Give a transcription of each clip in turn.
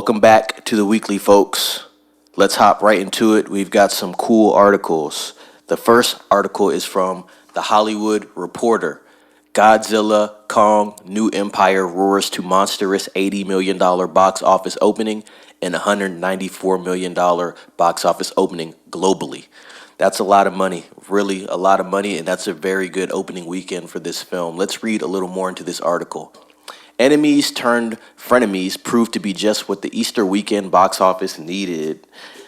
Welcome back to the weekly, folks. Let's hop right into it. We've got some cool articles. The first article is from The Hollywood Reporter. Godzilla, Kong, New Empire roars to monstrous $80 million box office opening and $194 million box office opening globally. That's a lot of money, really a lot of money, and that's a very good opening weekend for this film. Let's read a little more into this article. Enemies turned frenemies proved to be just what the Easter weekend box office needed.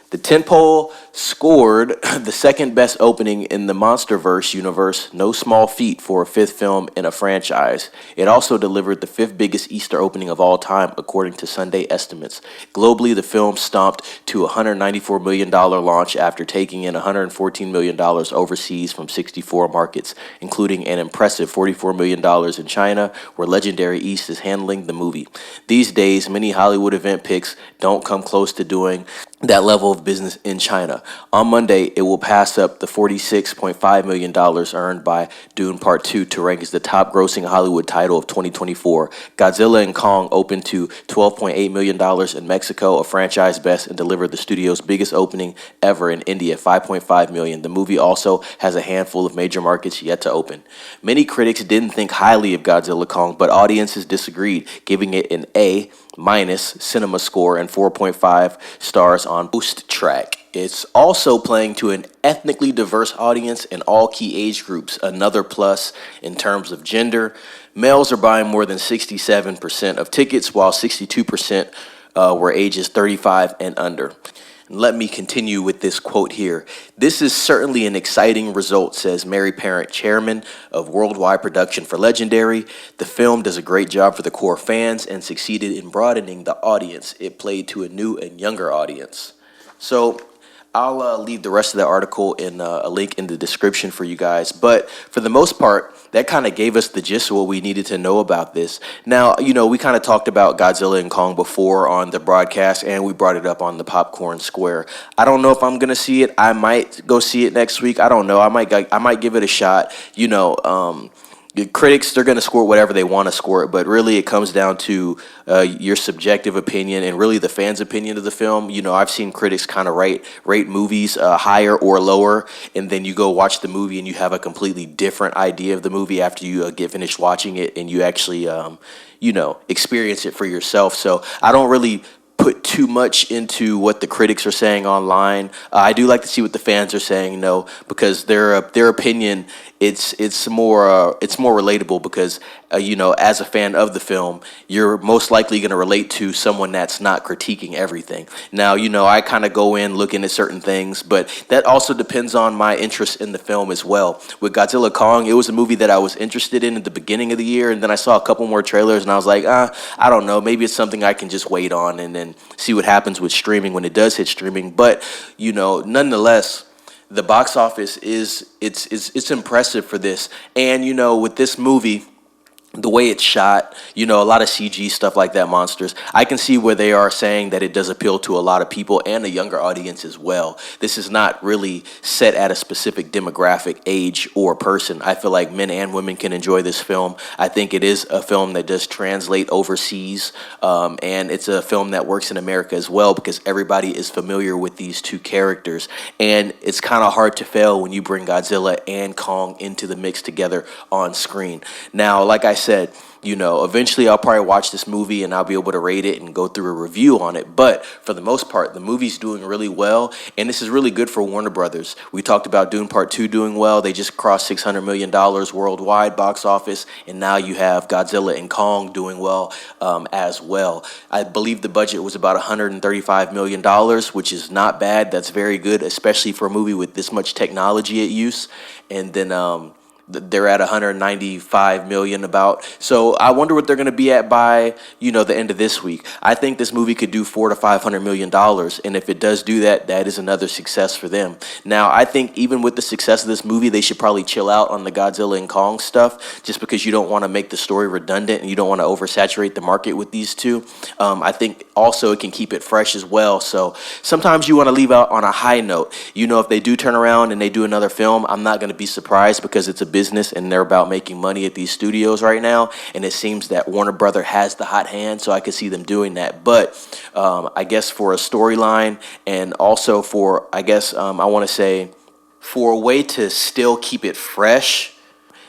The tentpole scored the second best opening in the MonsterVerse universe, no small feat for a fifth film in a franchise. It also delivered the fifth biggest Easter opening of all time, according to Sunday estimates. Globally, the film stomped to a $194 million launch after taking in $114 million overseas from 64 markets, including an impressive $44 million in China, where Legendary East is handling the movie. These days, many Hollywood event picks don't come close to doing that level of business in China. On Monday, it will pass up the $46.5 million earned by Dune Part 2 to rank as the top grossing Hollywood title of 2024. Godzilla and Kong opened to $12.8 million in Mexico, a franchise best, and delivered the studio's biggest opening ever in India, $5.5 million. The movie also has a handful of major markets yet to open. Many critics didn't think highly of Godzilla Kong, but audiences disagreed, giving it an A- cinema score and 4.5 stars on Boost Track. It's also playing to an ethnically diverse audience in all key age groups, another plus in terms of gender. Males are buying more than 67% of tickets, while 62% were ages 35 and under. Let me continue with this quote here. This is certainly an exciting result, says Mary Parent, chairman of worldwide production for Legendary. The film does a great job for the core fans and succeeded in broadening the audience. It played to a new and younger audience. So I'll leave the rest of the article in a link in the description for you guys. But for the most part, that kind of gave us the gist of what we needed to know about this. Now, we kind of talked about Godzilla and Kong before on the broadcast, and we brought it up on the Popcorn Square. I don't know if I'm going to see it. I might go see it next week. I don't know. I might give it a shot. The critics, they're going to score whatever they want to score it, but really it comes down to your subjective opinion and really the fans' opinion of the film. I've seen critics kind of rate movies higher or lower, and then you go watch the movie and you have a completely different idea of the movie after you get finished watching it and you actually, experience it for yourself. So I don't really put too much into what the critics are saying online. I do like to see what the fans are saying, because their opinion, it's more relatable because as a fan of the film, you're most likely going to relate to someone that's not critiquing everything. Now, I kind of go in looking at certain things, but that also depends on my interest in the film as well. With Godzilla Kong, it was a movie that I was interested in at the beginning of the year, and then I saw a couple more trailers and I was like, I don't know, maybe it's something I can just wait on and then see what happens with streaming when it does hit streaming. But nonetheless, the box office it's impressive for this. And with this movie, the way it's shot, a lot of CG stuff like that, monsters. I can see where they are saying that it does appeal to a lot of people and a younger audience as well. This is not really set at a specific demographic, age, or person. I feel like men and women can enjoy this film. I think it is a film that does translate overseas, and it's a film that works in America as well because everybody is familiar with these two characters. And it's kind of hard to fail when you bring Godzilla and Kong into the mix together on screen. Now, like I said, eventually I'll probably watch this movie and I'll be able to rate it and go through a review on it. But for the most part, the movie's doing really well, and this is really good for Warner Brothers. We talked about Dune Part 2 doing well. They just crossed $600 million worldwide box office, and now you have Godzilla and Kong doing well as well. I believe the budget was about $135 million, which is not bad. That's very good, especially for a movie with this much technology at use. And then they're at 195 million about. So I wonder what they're going to be at by, the end of this week. I think this movie could do $400 to $500 million. And if it does do that, that is another success for them. Now, I think even with the success of this movie, they should probably chill out on the Godzilla and Kong stuff just because you don't want to make the story redundant and you don't want to oversaturate the market with these two. I think also it can keep it fresh as well. So sometimes you want to leave out on a high note. If they do turn around and they do another film, I'm not going to be surprised because it's a business business and they're about making money at these studios right now. And it seems that Warner Brother has the hot hand, so I could see them doing that. But I guess for a storyline and also for, I guess I want to say, for a way to still keep it fresh,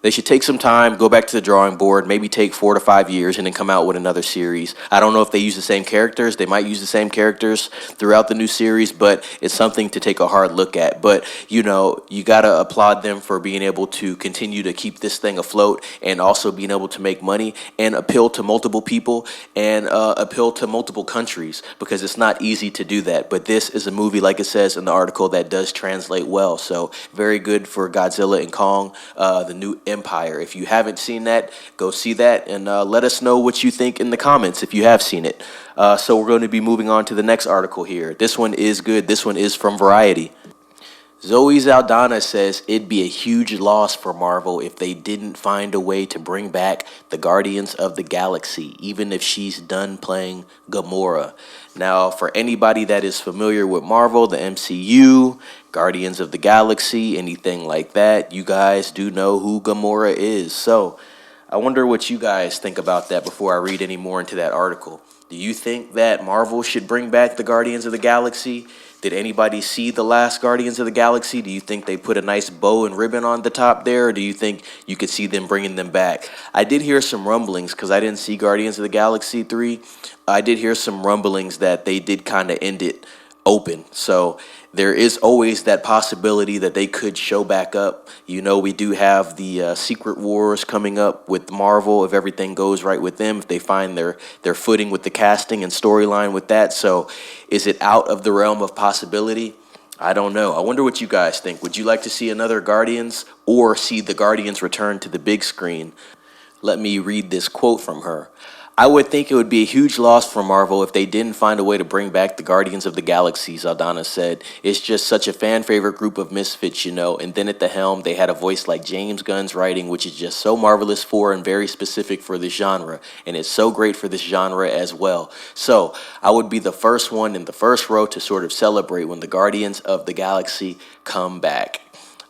they should take some time, go back to the drawing board, maybe take 4 to 5 years, and then come out with another series. I don't know if they use the same characters. They might use the same characters throughout the new series, but it's something to take a hard look at. But, you know, you got to applaud them for being able to continue to keep this thing afloat and also being able to make money and appeal to multiple people and appeal to multiple countries, because it's not easy to do that. But this is a movie, like it says in the article, that does translate well. So very good for Godzilla and Kong, the new Empire. If you haven't seen that, go see that and let us know what you think in the comments if you have seen it. So we're going to be moving on to the next article here. This one is good. This one is from Variety. Zoe Saldaña says it'd be a huge loss for Marvel if they didn't find a way to bring back the Guardians of the Galaxy, even if she's done playing Gamora. Now, for anybody that is familiar with Marvel, the MCU, Guardians of the Galaxy, anything like that, you guys do know who Gamora is. So I wonder what you guys think about that before I read any more into that article. Do you think that Marvel should bring back the Guardians of the Galaxy? Did anybody see the last Guardians of the Galaxy? Do you think they put a nice bow and ribbon on the top there, or do you think you could see them bringing them back? I did hear some rumblings, because I didn't see Guardians of the Galaxy 3. I did hear some rumblings that they did kind of end it open. So there is always that possibility that they could show back up. You know, we do have the Secret Wars coming up with Marvel, if everything goes right with them, if they find their footing with the casting and storyline with that. So is it out of the realm of possibility? I don't know. I wonder what you guys think. Would you like to see another Guardians or see the Guardians return to the big screen? Let me read this quote from her. I would think it would be a huge loss for Marvel if they didn't find a way to bring back the Guardians of the Galaxy, Saldaña said. It's just such a fan-favorite group of misfits, you know, and then at the helm, they had a voice like James Gunn's writing, which is just so marvelous for and very specific for this genre, and it's so great for this genre as well. So I would be the first one in the first row to sort of celebrate when the Guardians of the Galaxy come back.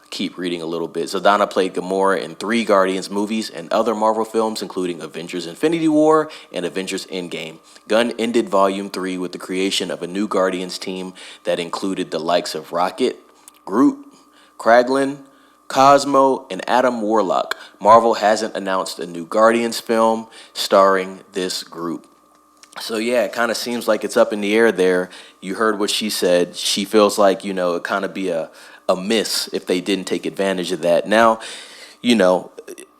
Keep reading a little bit. Saldaña played Gamora in 3 Guardians movies and other Marvel films, including Avengers Infinity War and Avengers Endgame. Gunn ended Volume 3 with the creation of a new Guardians team that included the likes of Rocket, Groot, Kraglin, Cosmo, and Adam Warlock. Marvel hasn't announced a new Guardians film starring this group. So yeah, it kind of seems like it's up in the air there. You heard what she said. She feels like, you know, it kind of be a miss if they didn't take advantage of that. Now, you know,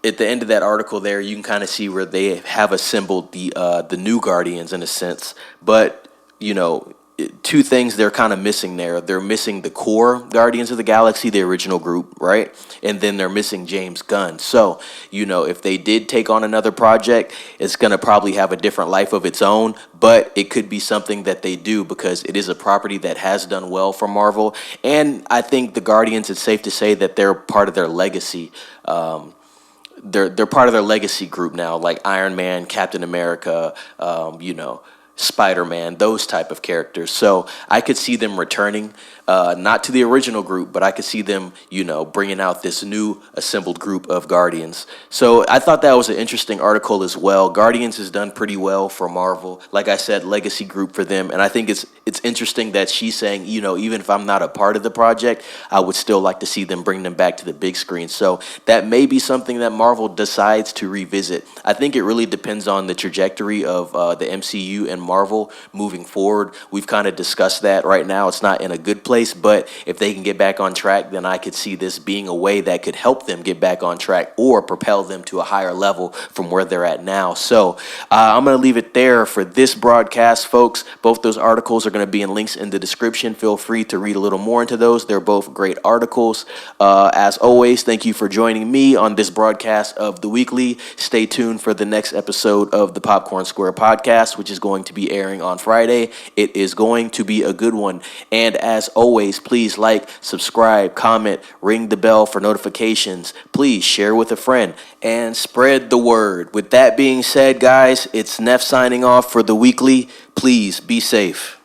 at the end of that article there, you can kind of see where they have assembled the new Guardians in a sense. But, you know, 2 things they're kind of missing there. They're missing the core Guardians of the Galaxy, the original group, right? And then they're missing James Gunn. So, you know, if they did take on another project, it's going to probably have a different life of its own, but it could be something that they do because it is a property that has done well for Marvel. And I think the Guardians, it's safe to say that they're part of their legacy. They're part of their legacy group now, like Iron Man, Captain America, you know, Spider-Man, those type of characters. So I could see them returning, not to the original group, but I could see them, you know, bringing out this new assembled group of Guardians. So I thought that was an interesting article as well. Guardians has done pretty well for Marvel. Like I said, legacy group for them. And I think it's interesting that she's saying, you know, even if I'm not a part of the project, I would still like to see them bring them back to the big screen. So that may be something that Marvel decides to revisit. I think it really depends on the trajectory of the MCU and Marvel moving forward. We've kind of discussed that right now. It's not in a good place, but if they can get back on track, then I could see this being a way that could help them get back on track or propel them to a higher level from where they're at now. So I'm going to leave it there for this broadcast, folks. Both those articles are going to be in links in the description. Feel free to read a little more into those. They're both great articles. As always, thank you for joining me on this broadcast of The Weekly. Stay tuned for the next episode of the Popcorn Square podcast, which is going to be airing on Friday. It is going to be a good one. And as always, please like, subscribe, comment, ring the bell for notifications. Please share with a friend and spread the word. With that being said, guys, it's Neff signing off for The Weekly. Please be safe.